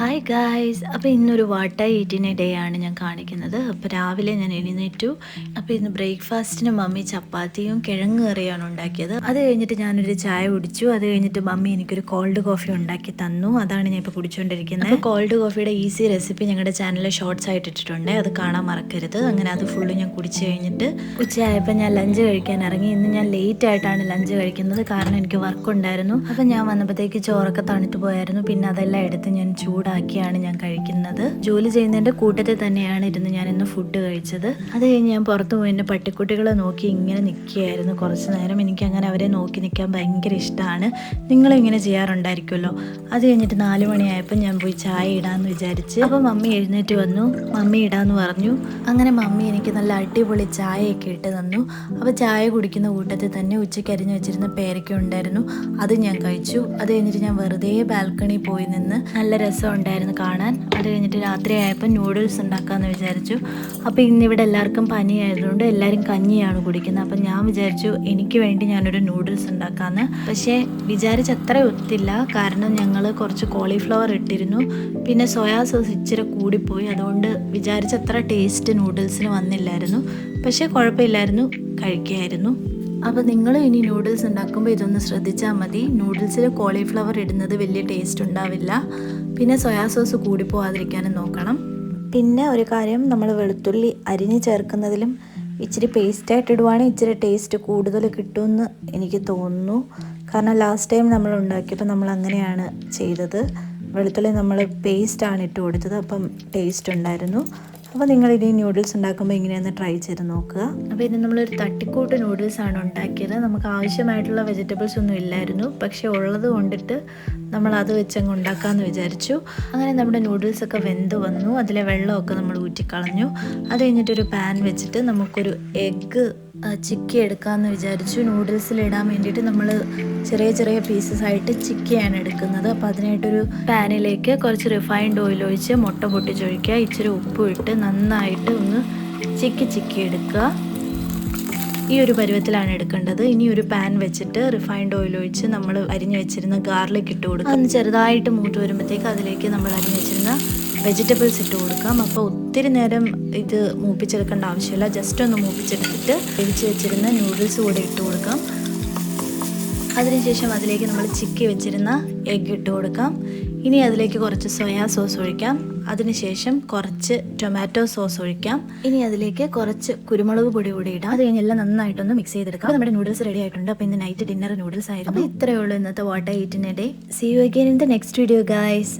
Hi guys. അപ്പോൾ ഇന്നൊരു വാട്ട eat in a day ആണ് ഞാൻ കാണിക്കുന്നത്. അപ്പോൾ രാവിലെ ഞാൻ എഴുന്നേറ്റു. അപ്പോൾ ഇന്ന് ബ്രേക്ക്ഫാസ്റ്റിന് മമ്മി ചപ്പാത്തിയും കിഴങ്ങ് കറിയാണ് ഉണ്ടാക്കിയത്. അത് കഴിഞ്ഞിട്ട് ഞാനൊരു ചായ കുടിച്ചു. അത് കഴിഞ്ഞിട്ട് മമ്മി എനിക്കൊരു കോൾഡ് കോഫി ഉണ്ടാക്കി തന്നു. അതാണ് ഞാൻ ഇപ്പോൾ കുടിച്ചുകൊണ്ടിരിക്കുന്നത്. അപ്പോൾ കോൾഡ് കോഫിയുടെ ഈസി റെസിപ്പി ഞങ്ങളുടെ ചാനലിൽ ഷോർട്സ് ആയിട്ട് ഇട്ടിട്ടുണ്ട്. അത് കാണാൻ മറക്കരുത്. അങ്ങനെ അത് ഫുള്ള് ഞാൻ കുടിച്ച് കഴിഞ്ഞിട്ട് ഉച്ചയായപ്പോൾ ഞാൻ ലഞ്ച് കഴിക്കാൻ ഇറങ്ങി. ഇന്ന് ഞാൻ ലേറ്റ് ആയിട്ടാണ് ലഞ്ച് കഴിക്കുന്നത്, കാരണം എനിക്ക് വർക്ക് ഉണ്ടായിരുന്നു. അപ്പോൾ ഞാൻ വന്നപ്പോഴത്തേക്ക് ചോറൊക്കെ തണുത്ത് പോയായിരുന്നു. പിന്നെ അതെല്ലാം എടുത്ത് ഞാൻ ചൂടാക്കിയാണ് ഞാൻ കഴിക്കുന്നത്. ജോലി ചെയ്യുന്നതിൻ്റെ കൂട്ടത്തിൽ തന്നെയാണ് ഇരുന്ന് ഞാൻ ഇന്ന് ഫുഡ് കഴിച്ചത്. അത് കഴിഞ്ഞ് ഞാൻ പുറത്ത് പോയി എൻ്റെ പട്ടിക്കുട്ടികളെ നോക്കി ഇങ്ങനെ നിൽക്കുകയായിരുന്നു കുറച്ച് നേരം. എനിക്ക് അങ്ങനെ അവരെ നോക്കി നിൽക്കാൻ ഭയങ്കര ഇഷ്ടമാണ്. നിങ്ങളും ഇങ്ങനെ ചെയ്യാറുണ്ടായിരിക്കുമല്ലോ. അത് കഴിഞ്ഞിട്ട് 4 മണിയായപ്പോൾ ഞാൻ പോയി ചായ ഇടാമെന്ന് വിചാരിച്ച്. അപ്പോൾ മമ്മി എഴുന്നേറ്റ് വന്നു. മമ്മി ഇടാമെന്ന് പറഞ്ഞു. അങ്ങനെ മമ്മി എനിക്ക് നല്ല അടിപൊളി ചായയൊക്കെ ഇട്ട് തന്നു. അപ്പോൾ ചായ കുടിക്കുന്ന കൂട്ടത്തിൽ തന്നെ ഉച്ചയ്ക്ക് അരിഞ്ഞ് വെച്ചിരുന്ന പേരയ്ക്ക ഉണ്ടായിരുന്നു. അത് ഞാൻ കഴിച്ചു. അത് കഴിഞ്ഞിട്ട് ഞാൻ വെറുതെ ബാൽക്കണി പോയി നിന്ന് നല്ല രസമുണ്ടായിരുന്നു കാണാൻ. അത് കഴിഞ്ഞിട്ട് രാത്രി ആയപ്പോൾ നൂഡിൽസ് ഉണ്ടാക്കാമെന്ന് വിചാരിച്ചു. അപ്പോൾ ഇന്നിവിടെ എല്ലാവർക്കും പനി ആയതുകൊണ്ട് എല്ലാവരും കഞ്ഞിയാണ് കുടിക്കുന്നത്. അപ്പം ഞാൻ വിചാരിച്ചു എനിക്ക് വേണ്ടി ഞാനൊരു നൂഡിൽസ് ഉണ്ടാക്കാമെന്ന്. പക്ഷേ വിചാരിച്ചത്ര ഒത്തില്ല, കാരണം ഞങ്ങൾ കുറച്ച് കോളിഫ്ലവർ ഇട്ടിരുന്നു. പിന്നെ സോയാ സോസ് ഇച്ചിരി കൂടിപ്പോയി. അതുകൊണ്ട് വിചാരിച്ചത്ര ടേസ്റ്റ് നൂഡിൽസിന് വന്നില്ലായിരുന്നു. പക്ഷേ കുഴപ്പമില്ലായിരുന്നു, കഴിക്കായിരുന്നു. അപ്പോൾ നിങ്ങൾ ഇനി നൂഡിൽസ് ഉണ്ടാക്കുമ്പോൾ ഇതൊന്ന് ശ്രദ്ധിച്ചാൽ മതി. നൂഡിൽസിൽ കോളിഫ്ലവർ ഇടുന്നത് വലിയ ടേസ്റ്റ് ഉണ്ടാവില്ല. പിന്നെ സോയാ സോസ് കൂടി പോകാതിരിക്കാനും നോക്കണം. പിന്നെ ഒരു കാര്യം, നമ്മൾ വെളുത്തുള്ളി അരിഞ്ഞ് ചേർക്കുന്നതിലും ഇച്ചിരി പേസ്റ്റായിട്ട് ഇടുവാണെങ്കിൽ ഇച്ചിരി ടേസ്റ്റ് കൂടുതൽ കിട്ടുമെന്ന് എനിക്ക് തോന്നുന്നു. കാരണം ലാസ്റ്റ് ടൈം നമ്മൾ ഉണ്ടാക്കിയപ്പോൾ നമ്മൾ അങ്ങനെയാണ് ചെയ്തത്. വെളുത്തുള്ളി നമ്മൾ പേസ്റ്റാണ് ഇട്ട് കൊടുത്തത്, അപ്പം ടേസ്റ്റ് ഉണ്ടായിരുന്നു. അപ്പോൾ നിങ്ങൾ ഇനി നൂഡിൽസ് ഉണ്ടാക്കുമ്പോൾ ഇങ്ങനെയൊന്ന് ട്രൈ ചെയ്ത് നോക്കുക. അപ്പോൾ ഇനി നമ്മളൊരു തട്ടിക്കൂട്ട് നൂഡിൽസാണ് ഉണ്ടാക്കിയത്. നമുക്ക് ആവശ്യമായിട്ടുള്ള വെജിറ്റബിൾസ് ഒന്നും ഇല്ലായിരുന്നു, പക്ഷേ ഉള്ളത് കൊണ്ടിട്ട് നമ്മൾ അത് വെച്ചങ്ങ് ഉണ്ടാക്കാമെന്ന് വിചാരിച്ചു. അങ്ങനെ നമ്മുടെ നൂഡിൽസൊക്കെ വെന്ത് വന്നു. അതിലെ വെള്ളമൊക്കെ നമ്മൾ ഊറ്റിക്കളഞ്ഞു. അത് കഴിഞ്ഞിട്ടൊരു പാൻ വെച്ചിട്ട് നമുക്കൊരു എഗ്ഗ് ചിക്കി എടുക്കാമെന്ന് വിചാരിച്ചു. നൂഡിൽസിലിടാൻ വേണ്ടിയിട്ട് നമ്മൾ ചെറിയ ചെറിയ പീസസ് ആയിട്ട് ചിക്കിയാണ് എടുക്കുന്നത്. അപ്പോൾ അതിനായിട്ടൊരു പാനിലേക്ക് കുറച്ച് റിഫൈൻഡ് ഓയിൽ ഒഴിച്ച് മുട്ട പൊട്ടിച്ചൊഴിക്കുക. ഇച്ചിരി ഉപ്പും ഇട്ട് നന്നായിട്ട് ഒന്ന് ചിക്കി എടുക്കുക. ഈ ഒരു പരുവത്തിലാണ് എടുക്കേണ്ടത്. ഇനി ഒരു പാൻ വെച്ചിട്ട് റിഫൈൻഡ് ഓയിൽ ഒഴിച്ച് നമ്മൾ അരിഞ്ഞു വെച്ചിരുന്ന ഗാർലിക് ഇട്ട് കൊടുക്കുക. അന്ന് ചെറുതായിട്ട് മൂത്ത് വരുമ്പോഴത്തേക്ക് അതിലേക്ക് നമ്മൾ അരിഞ്ഞു വെച്ചിരുന്ന വെജിറ്റബിൾസ് ഇട്ട് കൊടുക്കാം. അപ്പോൾ ഒത്തിരി നേരം ഇത് മൂപ്പിച്ചെടുക്കേണ്ട ആവശ്യമില്ല. ജസ്റ്റ് ഒന്ന് മൂപ്പിച്ചെടുത്തിട്ട് വേവിച്ച് വെച്ചിരുന്ന നൂഡിൽസ് കൂടെ ഇട്ട് കൊടുക്കാം. അതിനുശേഷം അതിലേക്ക് നമ്മൾ ചിക്കി വെച്ചിരുന്ന എഗ്ഗ് ഇട്ട് കൊടുക്കാം. ഇനി അതിലേക്ക് കുറച്ച് സോയാ സോസ് ഒഴിക്കാം. അതിനുശേഷം കുറച്ച് ടൊമാറ്റോ സോസ് ഒഴിക്കാം. ഇനി അതിലേക്ക് കുറച്ച് കുരുമുളക് പൊടി കൂടി ഇടാം. അത് കഴിഞ്ഞെല്ലാം നന്നായിട്ടൊന്ന് മിക്സ് ചെയ്തെടുക്കാം. അപ്പോൾ നമ്മുടെ നൂഡിൽസ് റെഡി ആയിട്ടുണ്ട്. അപ്പോൾ ഇന്ന് നൈറ്റ് ഡിന്നർ നൂഡിൽസ് ആയിരുന്നു. ഇത്രയേ ഉള്ളൂ ഇന്നത്തെ what I eat in a day. See you again in the next video guys.